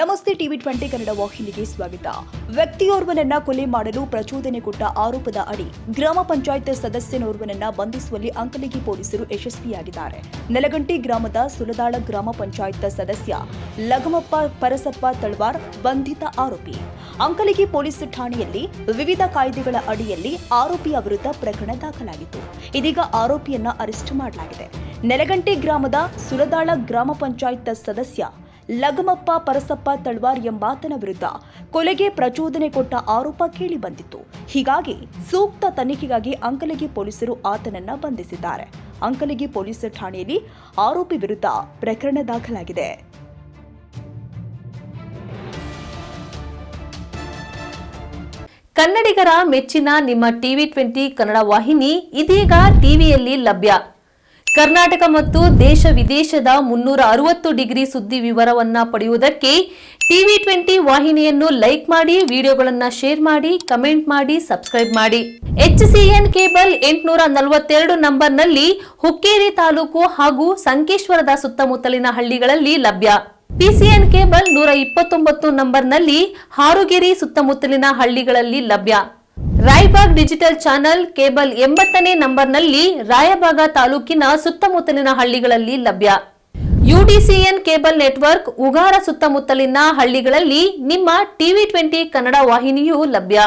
ನಮಸ್ತೆ ಟಿವಿ 20 ಕನ್ನಡ ವಾಹಿನಿಗೆ ಸ್ವಾಗತ. ವ್ಯಕ್ತಿಯೋರ್ವನನ್ನ ಕೊಲೆ ಮಾಡಲು ಪ್ರಚೋದನೆ ಕೊಟ್ಟ ಆರೋಪದ ಅಡಿ ಗ್ರಾಮ ಪಂಚಾಯತ್ ಸದಸ್ಯನೋರ್ವನನ್ನ ಬಂಧಿಸುವಲ್ಲಿ ಅಂಕಲಿಗಿ ಪೊಲೀಸರು ಯಶಸ್ವಿಯಾಗಿದ್ದಾರೆ. ನೆಲಗಂಟಿ ಗ್ರಾಮದ ಸುಲದಾಳ ಗ್ರಾಮ ಪಂಚಾಯತ್ ಸದಸ್ಯ ಲಗಮಪ್ಪ ಪರಸಪ್ಪ ತಳವಾರ್ ಬಂಧಿತ ಆರೋಪಿ. ಅಂಕಲಿಗಿ ಪೊಲೀಸ್ ಠಾಣೆಯಲ್ಲಿ ವಿವಿಧ ಕಾಯ್ದೆಗಳ ಅಡಿಯಲ್ಲಿ ಆರೋಪಿಯ ವಿರುದ್ಧ ಪ್ರಕರಣ ದಾಖಲಾಗಿತ್ತು. ಇದೀಗ ಆರೋಪಿಯನ್ನ ಅರೆಸ್ಟ್ ಮಾಡಲಾಗಿದೆ. ನೆಲಗಂಟಿ ಗ್ರಾಮದ ಸುಲದಾಳ ಗ್ರಾಮ ಪಂಚಾಯತ್ ಸದಸ್ಯ ಲಗಮಪ್ಪ ಪರಸಪ್ಪ ತಳವಾರ್ ಎಂಬಾತನ ವಿರುದ್ಧ ಕೊಲೆಗೆ ಪ್ರಚೋದನೆ ಕೊಟ್ಟ ಆರೋಪ ಕೇಳಿ ಬಂದಿತ್ತು. ಹೀಗಾಗಿ ಸೂಕ್ತ ತನಿಖೆಗಾಗಿ ಅಂಕಲಿಗಿ ಪೊಲೀಸರು ಆತನನ್ನ ಬಂಧಿಸಿದ್ದಾರೆ. ಅಂಕಲಿಗಿ ಪೊಲೀಸ್ ಠಾಣೆಯಲ್ಲಿ ಆರೋಪಿ ವಿರುದ್ಧ ಪ್ರಕರಣ ದಾಖಲಾಗಿದೆ. ಕನ್ನಡಿಗರ ಮೆಚ್ಚಿನ ನಿಮ್ಮ ಟಿವಿ 20 ಕನ್ನಡ ವಾಹಿನಿ ಇದೀಗ ಟಿವಿಯಲ್ಲಿ ಲಭ್ಯ. ಕರ್ನಾಟಕ ಮತ್ತು ದೇಶ ವಿದೇಶದ 360 ಡಿಗ್ರಿ ಸುದ್ದಿ ವಿವರವನ್ನ ಪಡೆಯುವುದಕ್ಕೆ ಟಿವಿ 20 ವಾಹಿನಿಯನ್ನು ಲೈಕ್ ಮಾಡಿ, ವಿಡಿಯೋಗಳನ್ನು ಶೇರ್ ಮಾಡಿ, ಕಮೆಂಟ್ ಮಾಡಿ, ಸಬ್ಸ್ಕ್ರೈಬ್ ಮಾಡಿ. HCN ಕೇಬಲ್ 842 ನಂಬರ್ನಲ್ಲಿ ಹುಕ್ಕೇರಿ ತಾಲೂಕು ಹಾಗೂ ಸಂಕೇಶ್ವರದ ಸುತ್ತಮುತ್ತಲಿನ ಹಳ್ಳಿಗಳಲ್ಲಿ ಲಭ್ಯ. PCN ಕೇಬಲ್ 129 ನಂಬರ್ನಲ್ಲಿ ಹಾರುಗೆರೆ ಸುತ್ತಮುತ್ತಲಿನ ಹಳ್ಳಿಗಳಲ್ಲಿ ಲಭ್ಯ. ರಾಯಬಾಗ್ ಡಿಜಿಟಲ್ ಚಾನೆಲ್ ಕೇಬಲ್ 80ನೇ ನಂಬರ್ನಲ್ಲಿ ರಾಯಬಾಗ ತಾಲೂಕಿನ ಸುತ್ತಮುತ್ತಲಿನ ಹಳ್ಳಿಗಳಲ್ಲಿ ಲಭ್ಯ. UDCN ಕೇಬಲ್ ನೆಟ್ವರ್ಕ್ ಉಗಾರ ಸುತ್ತಮುತ್ತಲಿನ ಹಳ್ಳಿಗಳಲ್ಲಿ ನಿಮ್ಮ ಟಿವಿ 20 ಕನ್ನಡ ವಾಹಿನಿಯೂ ಲಭ್ಯ.